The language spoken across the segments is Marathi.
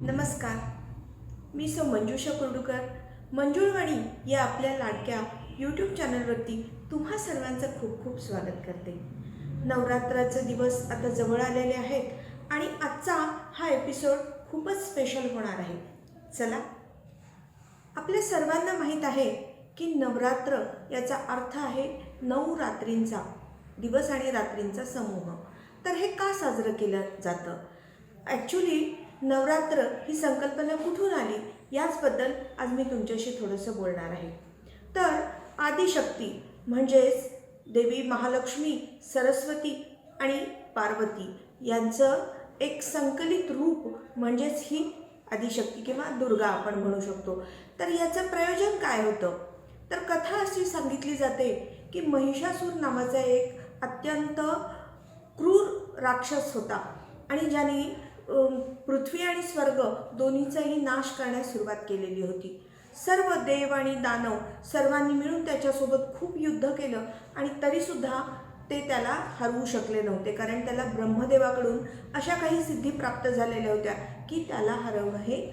नमस्कार. मी मंजुषा कुर्डुकर. मंजुळवाणी या आपल्या लाडक्या यूट्यूब चॅनलवरती तुम्हा सर्वांचं खूप खूप स्वागत करते. नवरात्राचे दिवस आता जवळ आलेले आहेत आणि आजचा हा एपिसोड खूपच स्पेशल होणार आहे. चला, आपल्या सर्वांना माहीत आहे की नवरात्र याचा अर्थ आहे 9 रात्रींचा दिवस आणि रात्रींचा समूह. तर हे का साजरं केलं जातं? ॲक्च्युली नवरात्र ही संकल्पना कुठून आली याचबद्दल आज मी तुमच्याशी थोडंसं बोलणार आहे. तर आदिशक्ती म्हणजेच देवी महालक्ष्मी, सरस्वती आणि पार्वती यांचं एक संकलित रूप म्हणजेच ही आदिशक्ती किंवा दुर्गा आपण म्हणू शकतो. तर याचं प्रयोजन काय होतं? तर कथा अशी सांगितली जाते की महिषासूर नावाचा एक अत्यंत क्रूर राक्षस होता आणि ज्याने पृथ्वी आणि स्वर्ग दोन्हीचाही नाश करण्यास सुरुवात केलेली होती. सर्व देव आणि दानव सर्वांनी मिळून त्याच्यासोबत खूप युद्ध केलं आणि तरीसुद्धा ते त्याला हरवू शकले नव्हते, कारण त्याला ब्रह्मदेवाकडून अशा काही सिद्धी प्राप्त झालेल्या होत्या की त्याला हरवणं हे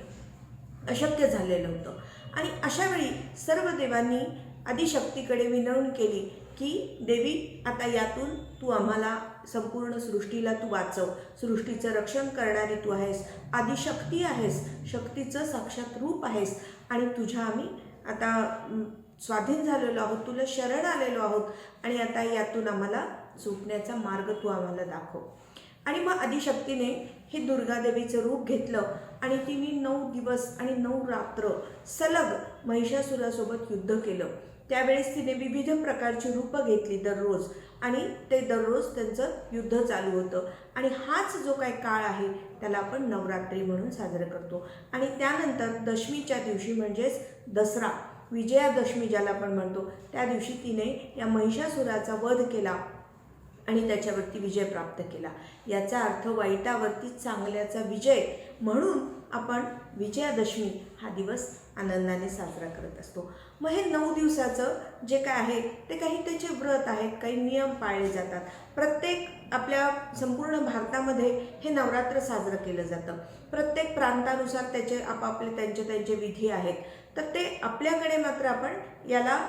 अशक्य झालेलं होतं. आणि अशावेळी सर्व देवांनी आदिशक्तीकडे विनवणी केली की देवी, आता यातून तू आम्हाला संपूर्ण सृष्टीला तू वाचव. सृष्टीचं रक्षण करणारी तू आहेस, आदिशक्ती आहेस, शक्तीचं साक्षात रूप आहेस आणि तुझ्या आम्ही आता स्वाधीन झालेलो आहोत, तुला शरण आलेलो आहोत आणि आता यातून आम्हाला सुटण्याचा मार्ग तू आम्हाला दाखव. आणि मग आदिशक्तीने हे दुर्गादेवीचं रूप घेतलं आणि तिने 9 दिवस आणि 9 रात्र सलग महिषासुरासोबत युद्ध केलं. त्यावेळेस तिने विविध प्रकारची रूपं घेतली दररोज आणि ते दररोज त्यांचं युद्ध चालू होतं. आणि हाच जो काही काळ आहे त्याला आपण नवरात्री म्हणून साजरं करतो. आणि त्यानंतर दशमीच्या दिवशी म्हणजेच दसरा, विजयादशमी ज्याला आपण म्हणतो, त्या दिवशी तिने या महिषासुराचा वध केला आणि त्याच्यावरती विजय प्राप्त केला. याचा अर्थ वाईटावरती चांगल्याचा विजय म्हणून आपण विजयादशमी हा दिवस आनंदाने साजरा करत असतो. मग हे 9 दिवसाचं जे काय आहे ते काही त्याचे व्रत आहेत, काही नियम पाळले जातात. प्रत्येक आपल्या संपूर्ण भारतामध्ये हे नवरात्र साजरं केलं जातं. प्रत्येक प्रांतानुसार त्याचे आपापले त्यांचे विधी आहेत. तर ते आपल्याकडे मात्र आपण याला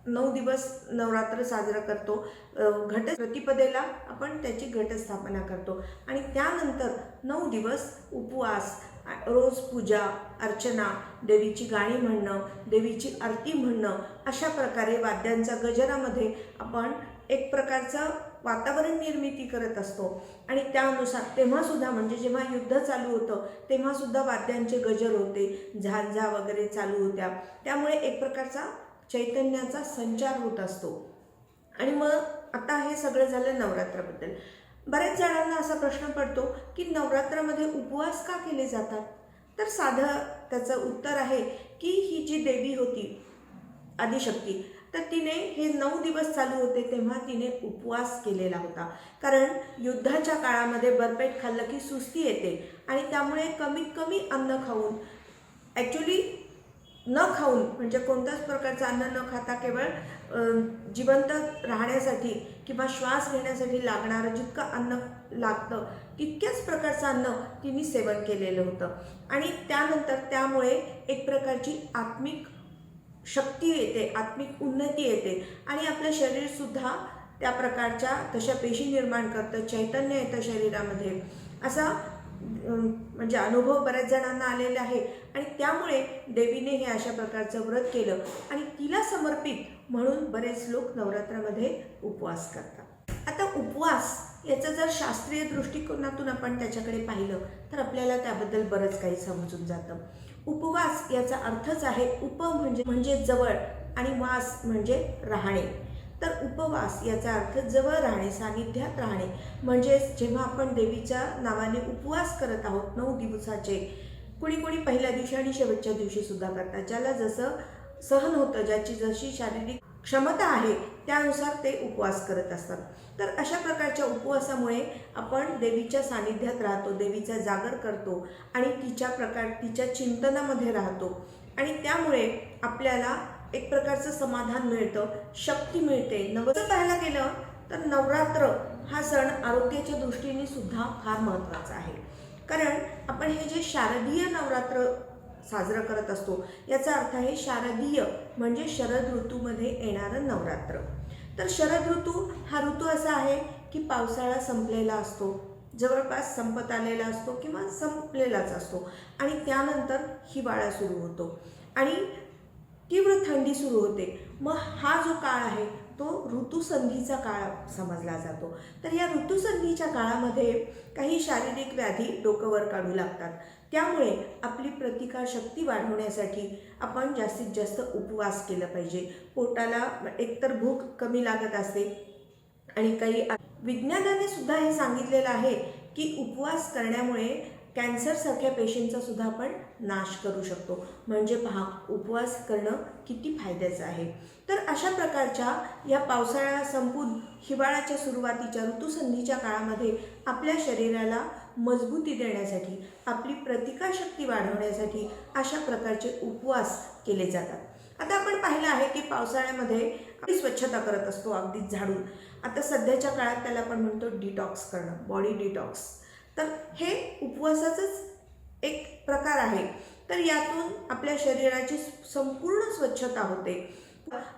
9 दिवस नवरात्र साजरा करतो. घट प्रतिपदेला आपण त्याची घटस्थापना करतो आणि त्यानंतर 9 दिवस उपवास, रोज पूजा अर्चना, देवीची गाणी म्हणणं, देवीची आरती म्हणणं, अशा प्रकारे वाद्यांच्या गजरामध्ये आपण एक प्रकारचं वातावरण निर्मिती करत असतो. आणि त्यानुसार तेव्हासुद्धा म्हणजे जेव्हा युद्ध चालू होतं तेव्हासुद्धा वाद्यांचे गजर होते, झांजा वगैरे चालू होत्या. त्यामुळे एक प्रकारचा चैतन्याचा संचार होत असतो. आणि मग आता हे सगळं झालं नवरात्राबद्दल. बऱ्याच जणांना असा प्रश्न पडतो की नवरात्रामध्ये उपवास का केले जातात? तर साधं त्याचं उत्तर आहे की ही जी देवी होती आदिशक्ती, तर तिने हे 9 दिवस चालू होते तेव्हा तिने उपवास केलेला होता. कारण युद्धाच्या काळामध्ये बरपेट खाल्लं की सुस्ती येते आणि त्यामुळे कमीत कमी अन्न खाऊन, ॲक्च्युली न खाऊन म्हणजे कोणत्याच प्रकारचं अन्न न खाता केवळ जिवंत राहण्यासाठी किंवा श्वास घेण्यासाठी लागणारं जितकं अन्न लागतं तितक्याच प्रकारचं अन्न तिने सेवन केलेलं होतं. आणि त्यानंतर त्यामुळे एक प्रकारची आत्मिक शक्ती येते, आत्मिक उन्नती येते आणि आपलं शरीरसुद्धा त्या प्रकारच्या तशा पेशी निर्माण करतं, चैतन्य येतं शरीरामध्ये. असा म्हणजे अनुभव बऱ्याच जणांना आलेला आहे. आणि त्यामुळे देवीने हे अशा प्रकारचं व्रत केलं आणि तिला समर्पित म्हणून बरेच लोक नवरात्रामध्ये उपवास करतात. आता उपवास याचं जर शास्त्रीय दृष्टिकोनातून आपण त्याच्याकडे पाहिलं तर आपल्याला त्याबद्दल बरंच काही समजून जातं. उपवास याचा अर्थच आहे उप म्हणजे जवळ आणि वास म्हणजे राहणे. तर उपवास याचा अर्थ जवळ राहणे, सानिध्यात राहणे. म्हणजेच जेव्हा आपण देवीच्या नावाने उपवास करत आहोत 9 दिवसाचे, कुणी पहिल्या दिवशी आणि शेवटच्या दिवशी सुद्धा करतात. ज्याला जसं सहन होतं, ज्याची जशी शारीरिक क्षमता आहे त्यानुसार ते उपवास करत असतात. तर अशा प्रकारच्या उपवासामुळे आपण देवीच्या सानिध्यात राहतो, देवीचा जागर करतो आणि तिच्या चिंतनामध्ये राहतो. आणि त्यामुळे आपल्याला एक प्रकारचं समाधान मिळतं, शक्ती मिळते. पाहायला गेलं तर नवरात्र हा सण आरोग्याच्या दृष्टीने सुद्धा फार महत्त्वाचा आहे. कारण आपण हे जे शारदीय नवरात्र साजरं करत असतो याचा अर्थ आहे शारदीय म्हणजे शरद ऋतूमध्ये येणारं नवरात्र. तर शरद ऋतू हा ऋतू असा आहे की पावसाळा संपलेला असतो, जवळपास संपत आलेला असतो किंवा संपलेलाच असतो आणि त्यानंतर हिवाळा सुरू होतो आणि तीव्र थंडी सुरू होते. मग हा जो काळ आहे तो ऋतुसंधीचा काळ समजला जातो. तर या ऋतुसंधीच्या काळामध्ये काही शारीरिक व्याधी डोकं वर काढू लागतात. त्यामुळे आपली प्रतिकारशक्ती वाढवण्यासाठी आपण जास्तीत जास्त उपवास केला पाहिजे. पोटाला एकतर भूक कमी लागत असते आणि काही विज्ञानाने सुद्धा हे सांगितलेलं आहे की उपवास करण्यामुळे कॅन्सरसारख्या पेशंटचा सुद्धा आपण नाश करू शकतो. म्हणजे पहा उपवास करणं किती फायद्याचं आहे. तर अशा प्रकारच्या या पावसाळा संपून हिवाळ्याच्या सुरुवातीच्या ऋतुसंधीच्या काळामध्ये आपल्या शरीराला मजबूती देण्यासाठी, आपली प्रतिकारशक्ती वाढवण्यासाठी अशा प्रकारचे उपवास केले जातात. आता आपण पाहिलं आहे की पावसाळ्यामध्ये आपली स्वच्छता करत असतो अगदीच झाडून. आता सध्याच्या काळात त्याला आपण म्हणतो डिटॉक्स करणं, बॉडी डिटॉक्स. तर हे उपवासाचंच एक प्रकार आहे. तर यातून आपल्या शरीराची संपूर्ण स्वच्छता होते.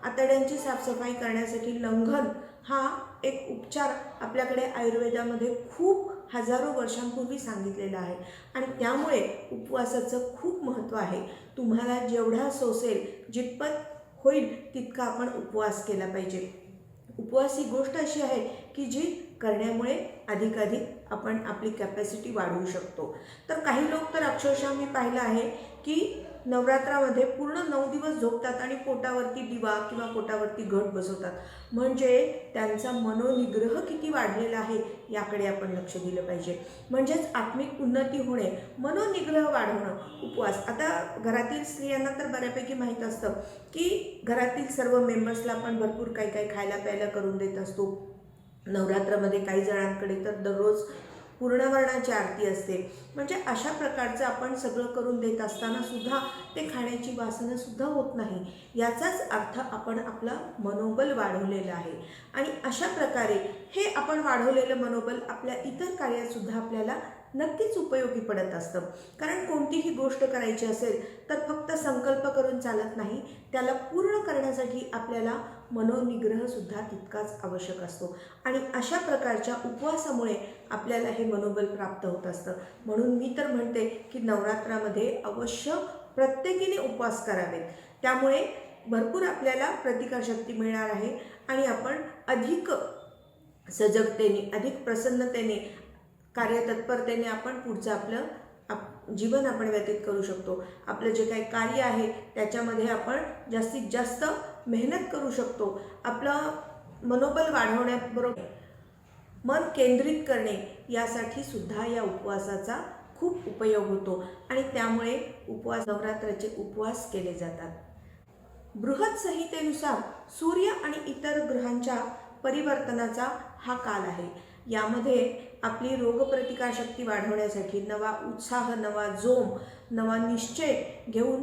आतड्यांची साफसफाई करण्यासाठी लंघन हा एक उपचार आपल्याकडे आयुर्वेदामध्ये खूप हजारो वर्षांपूर्वी सांगितलेला आहे आणि त्यामुळे उपवासाचं खूप महत्त्व आहे. तुम्हाला जेवढा सोसेल, जितपत होईल तितका आपण उपवास केला पाहिजे. उपवास ही गोष्ट अशी आहे की जी करण्यामुळे अधिकाधिक आपण आपली कॅपॅसिटी वाढवू शकतो. तर काही लोक तर अक्षरशः मी पाहिलं आहे की नवरात्रामध्ये पूर्ण 9 दिवस झोपतात आणि पोटावरती दिवा किंवा पोटावरती घट बसवतात. म्हणजे त्यांचा मनोनिग्रह किती वाढलेला आहे याकडे आपण लक्ष दिलं पाहिजे. म्हणजेच आत्मिक उन्नती होणे, मनोनिग्रह वाढवणं, उपवास. आता घरातील स्त्रियांना तर बऱ्यापैकी माहीत असतं की घरातील सर्व मेंबर्सला आपण भरपूर काही काही खायला प्यायला करून देत असतो. नवरात्रामध्ये काही जणांकडे तर दररोज पूर्णवर्णाची आरती असते. म्हणजे अशा प्रकारचं आपण सगळं करून देत असताना सुद्धा ते खाण्याची वासना सुद्धा होत नाही. याचाच अर्थ आपण आपला मनोबल वाढवलेलं आहे आणि अशा प्रकारे हे आपण वाढवलेलं मनोबल आपल्या इतर कार्यातसुद्धा आपल्याला नक्कीच उपयोगी पडत असतं. कारण कोणतीही गोष्ट करायची असेल तर फक्त संकल्प करून चालत नाही, त्याला पूर्ण करण्यासाठी आपल्याला मनोनिग्रहसुद्धा तितकाच आवश्यक असतो आणि अशा प्रकारच्या उपवासामुळे आपल्याला हे मनोबल प्राप्त होत असतं. म्हणून मी तर म्हणते की नवरात्रामध्ये अवश्य प्रत्येकीने उपवास करावेत. त्यामुळे भरपूर आपल्याला प्रतिकारशक्ती मिळणार आहे आणि आपण अधिक सजगतेने, अधिक प्रसन्नतेने, कार्यतत्परतेने आपण पुढचं आपलं जीवन आपण व्यतीत करू शकतो. आपलं जे काही कार्य आहे त्याच्यामध्ये आपण जास्तीत जास्त मेहनत करू शकतो. आपलं मनोबल वाढवण्याबरोबर मन केंद्रित करणे यासाठी सुद्धा या उपवासाचा खूप उपयोग होतो आणि त्यामुळे नवरात्राचे उपवास केले जातात. बृहत संहितेनुसार सूर्य आणि इतर ग्रहांच्या परिवर्तनाचा हा काल आहे. यामध्ये आपली रोगप्रतिकारशक्ती वाढवण्यासाठी नवा उत्साह, नवा जोम, नवा निश्चय घेऊन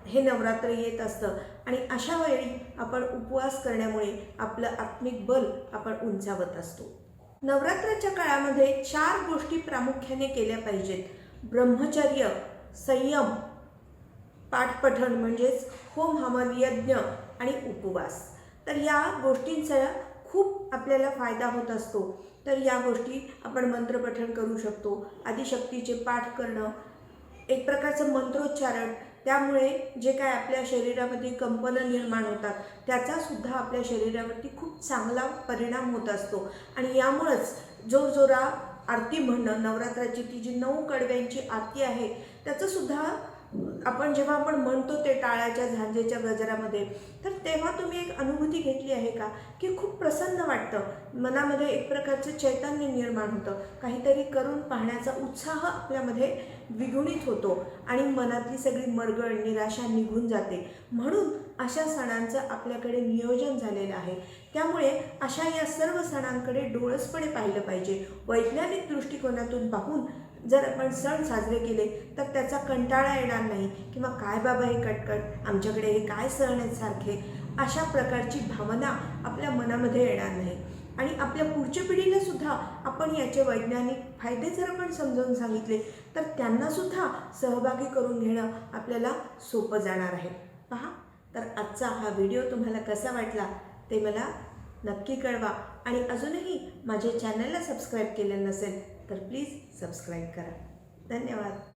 हे नवरात्र येत असतं आणि अशा वेळी आपण उपवास करण्यामुळे आपलं आत्मिक बल आपण उंचावत असतो. नवरात्राच्या काळामध्ये 4 गोष्टी प्रामुख्याने केल्या पाहिजेत: ब्रह्मचर्य, संयम, पाठपठण म्हणजेच होम हवन यज्ञ आणि उपवास. तर या गोष्टींचा खूप आपल्याला फायदा होत असतो. तर या गोष्टी आपण मंत्रपठण करू शकतो, आदिशक्तीचे पाठ करणं, एक प्रकारचं मंत्रोच्चारण. त्यामुळे जे काय आपल्या शरीरामध्ये कंपनं निर्माण होतात त्याचासुद्धा आपल्या शरीरावरती खूप चांगला परिणाम होत असतो आणि यामुळंच जोरजोरा आरती म्हणणं, नवरात्राची ती जी 9 कडव्यांची आरती आहे त्याचंसुद्धा आपण जेव्हा आपण म्हणतो ते टाळ्याच्या झांजेच्या गजरामध्ये, तर तेव्हा तुम्ही एक अनुभूती घेतली आहे का की खूप प्रसन्न वाटतं, मनामध्ये एक प्रकारचं चैतन्य निर्माण होतं, काहीतरी करून पाहण्याचा उत्साह आपल्यामध्ये द्विगुणित होतो आणि मनातली सगळी मरगळ, निराशा निघून जाते. म्हणून अशा सणांचं आपल्याकडे नियोजन झालेलं आहे. त्यामुळे अशा या सर्व सणांकडे डोळसपणे पाहिलं पाहिजे. वैज्ञानिक दृष्टिकोनातून पाहून जर आपण सण साजरे केले तर त्याचा कंटाळा येणार नाही किंवा काय बाबा हे कटकट, आमच्याकडे हे काय सण आहेत सारखे, अशा प्रकारची भावना आपल्या मनामध्ये येणार नाही. आणि आपल्या पुढच्या पिढीला सुद्धा आपण याचे वैज्ञानिक फायदे जर आपण समजावून सांगितले तर त्यांनासुद्धा सहभागी करून घेणं आपल्याला सोपं जाणार आहे. पहा, तर आजचा हा व्हिडिओ तुम्हाला कसा वाटला ते मला नक्की कळवा आणि अजूनही माझ्या चॅनलला सबस्क्राईब केले नसेल तर प्लीज सबस्क्राईब करा. धन्यवाद.